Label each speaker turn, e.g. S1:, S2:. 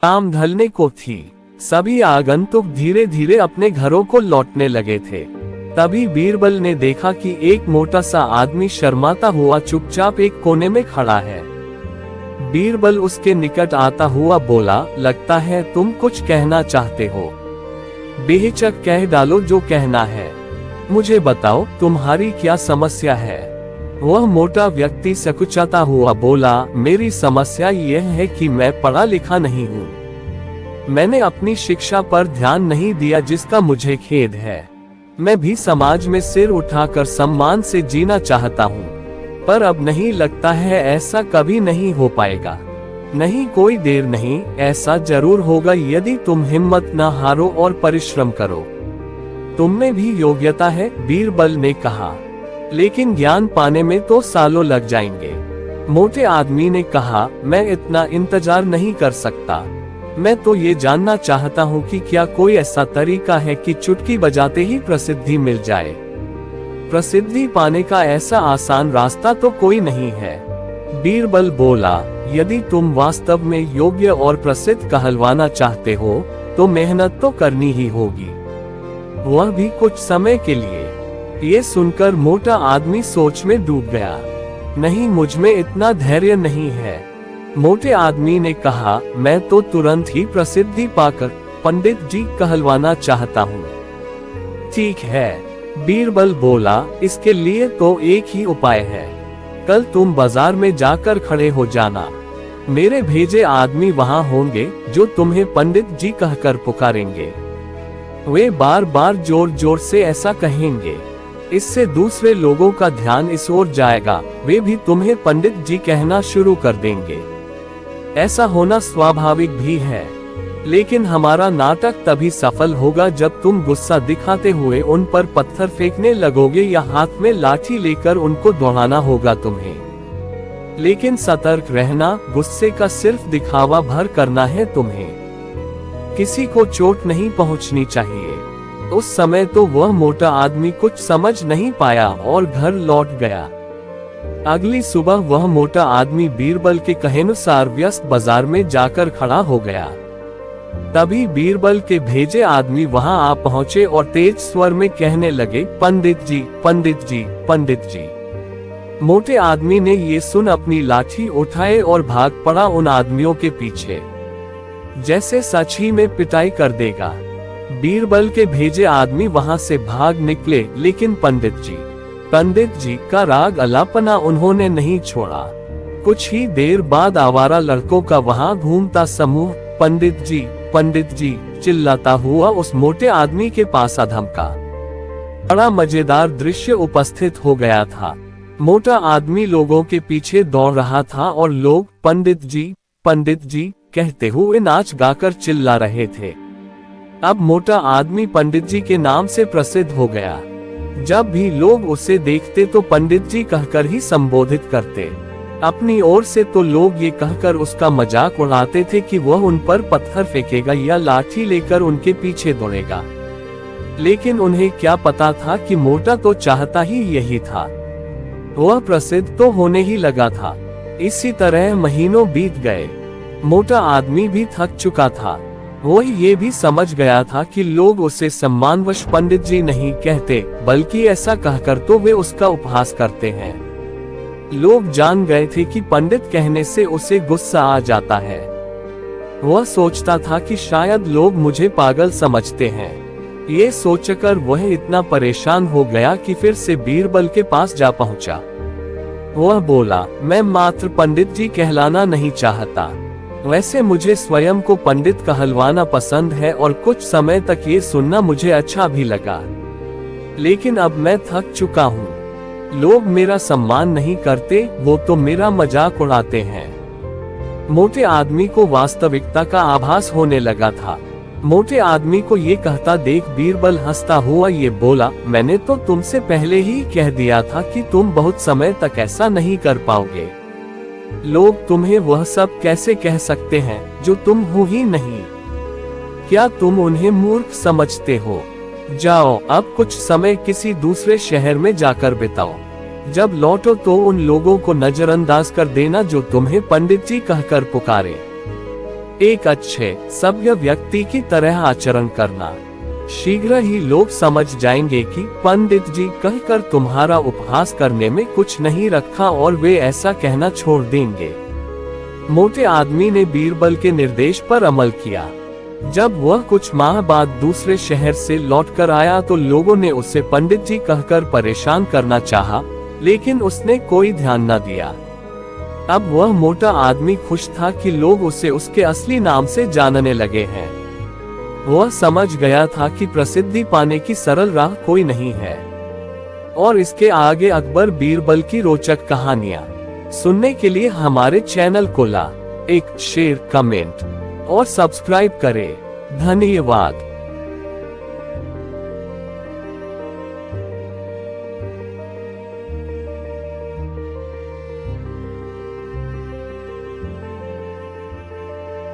S1: शाम ढलने को थी। सभी आगंतुक धीरे धीरे अपने घरों को लौटने लगे थे। तभी बीरबल ने देखा कि एक मोटा सा आदमी शर्माता हुआ चुपचाप एक कोने में खड़ा है। बीरबल उसके निकट आता हुआ बोला, लगता है तुम कुछ कहना चाहते हो। बेहिचक कह डालो जो कहना है। मुझे बताओ तुम्हारी क्या समस्या है। वह मोटा व्यक्ति सकुचाता हुआ बोला, मेरी समस्या यह है कि मैं पढ़ा लिखा नहीं हूँ। मैंने अपनी शिक्षा पर ध्यान नहीं दिया जिसका मुझे खेद है। मैं भी समाज में सिर उठाकर सम्मान से जीना चाहता हूँ, पर अब नहीं लगता है ऐसा कभी नहीं हो पाएगा। नहीं, कोई देर नहीं, ऐसा जरूर होगा यदि तुम हिम्मत न हारो और परिश्रम करो। तुम में भी योग्यता है, बीरबल ने कहा, लेकिन ज्ञान पाने में तो सालों लग जाएंगे। मोटे आदमी ने कहा, मैं इतना इंतजार नहीं कर सकता। मैं तो ये जानना चाहता हूँ कि क्या कोई ऐसा तरीका है कि चुटकी बजाते ही प्रसिद्धि मिल जाए। प्रसिद्धि पाने का ऐसा आसान रास्ता तो कोई नहीं है। बीरबल बोला, यदि तुम वास्तव में योग्य और प्रसिद्ध कहलवाना चाहते हो तो मेहनत तो करनी ही होगी, वह भी कुछ समय के लिए। ये सुनकर मोटा आदमी सोच में डूब गया। नहीं, मुझ में इतना धैर्य नहीं है। मोटे आदमी ने कहा, मैं तो तुरंत ही प्रसिद्धि पाकर पंडित जी कहलवाना चाहता हूँ। ठीक है, बीरबल बोला, इसके लिए तो एक ही उपाय है। कल तुम बाजार में जाकर खड़े हो जाना। मेरे भेजे आदमी वहाँ होंगे जो तुम्हें पंडित जी कहकर पुकारेंगे। वे बार बार जोर जोर से ऐसा कहेंगे। इससे दूसरे लोगों का ध्यान इस ओर जाएगा, वे भी तुम्हें पंडित जी कहना शुरू कर देंगे। ऐसा होना स्वाभाविक भी है, लेकिन हमारा नाटक तभी सफल होगा जब तुम गुस्सा दिखाते हुए उन पर पत्थर फेंकने लगोगे या हाथ में लाठी लेकर उनको दौड़ाना होगा तुम्हें। लेकिन सतर्क रहना, गुस्से का सिर्फ दिखावा भर करना है तुम्हें। किसी को चोट नहीं पहुंचनी चाहिए। उस समय तो वह मोटा आदमी कुछ समझ नहीं पाया और घर लौट गया। अगली सुबह वह मोटा आदमी बीरबल के कहेनुसार व्यस्त बाजार में जाकर खड़ा हो गया। तभी बीरबल के भेजे आदमी वहां आ पहुंचे और तेज स्वर में कहने लगे, पंडित जी, पंडित जी, पंडित जी। मोटे आदमी ने ये सुन अपनी लाठी उठाए और भाग पड़ा उन आदमियों के पीछे, जैसे सच ही में पिटाई कर देगा। बीरबल के भेजे आदमी वहां से भाग निकले, लेकिन पंडित जी का राग अलापना उन्होंने नहीं छोड़ा। कुछ ही देर बाद आवारा लड़कों का वहां घूमता समूह पंडित जी चिल्लाता हुआ उस मोटे आदमी के पास आ धमका। बड़ा मजेदार दृश्य उपस्थित हो गया था। मोटा आदमी लोगों के पीछे दौड़ रहा था और लोग पंडित जी कहते हुए नाच गाकर चिल्ला रहे थे। अब मोटा आदमी पंडित जी के नाम से प्रसिद्ध हो गया। जब भी लोग उसे देखते तो पंडित जी कहकर ही संबोधित करते। अपनी ओर से तो लोग ये कहकर उसका मजाक उड़ाते थे कि वह उन पर पत्थर फेंकेगा या लाठी लेकर उनके पीछे दौड़ेगा। लेकिन उन्हें क्या पता था कि मोटा तो चाहता ही यही था। वह प्रसिद्ध तो होने ही लगा था। इसी तरह महीनों बीत गए। मोटा आदमी भी थक चुका था। वह ये भी समझ गया था कि लोग उसे सम्मानवश पंडित जी नहीं कहते, बल्कि ऐसा कहकर तो वे उसका उपहास करते हैं। लोग जान गए थे कि पंडित कहने से उसे गुस्सा आ जाता है। वह सोचता था कि शायद लोग मुझे पागल समझते हैं। ये सोचकर वह इतना परेशान हो गया कि फिर से बीरबल के पास जा पहुंचा। वह बोला, मैं मात्र पंडित जी कहलाना नहीं चाहता। वैसे मुझे स्वयं को पंडित कहलवाना पसंद है और कुछ समय तक ये सुनना मुझे अच्छा भी लगा, लेकिन अब मैं थक चुका हूँ। लोग मेरा सम्मान नहीं करते, वो तो मेरा मजाक उड़ाते हैं। मोटे आदमी को वास्तविकता का आभास होने लगा था। मोटे आदमी को ये कहता देख बीरबल हंसता हुआ ये बोला, मैंने तो तुमसे पहले ही कह दिया था कि तुम बहुत समय तक ऐसा नहीं कर पाओगे। लोग तुम्हें वह सब कैसे कह सकते हैं जो तुम हो ही नहीं। क्या तुम उन्हें मूर्ख समझते हो? जाओ, अब कुछ समय किसी दूसरे शहर में जाकर बिताओ। जब लौटो तो उन लोगों को नजरअंदाज कर देना जो तुम्हें पंडित जी कहकर पुकारे। एक अच्छे सभ्य व्यक्ति की तरह आचरण करना। शीघ्र ही लोग समझ जाएंगे कि पंडित जी कहकर तुम्हारा उपहास करने में कुछ नहीं रखा और वे ऐसा कहना छोड़ देंगे। मोटे आदमी ने बीरबल के निर्देश पर अमल किया। जब वह कुछ माह बाद दूसरे शहर से लौटकर आया तो लोगों ने उसे पंडित जी कहकर परेशान करना चाहा, लेकिन उसने कोई ध्यान न दिया। अब वह मोटा आदमी खुश था कि लोग उसे उसके असली नाम से जानने लगे हैं। वह समझ गया था कि प्रसिद्धि पाने की सरल राह कोई नहीं है। और इसके आगे अकबर बीरबल की रोचक कहानियां सुनने के लिए हमारे चैनल को एक शेयर, कमेंट और सब्सक्राइब करें। धन्यवाद।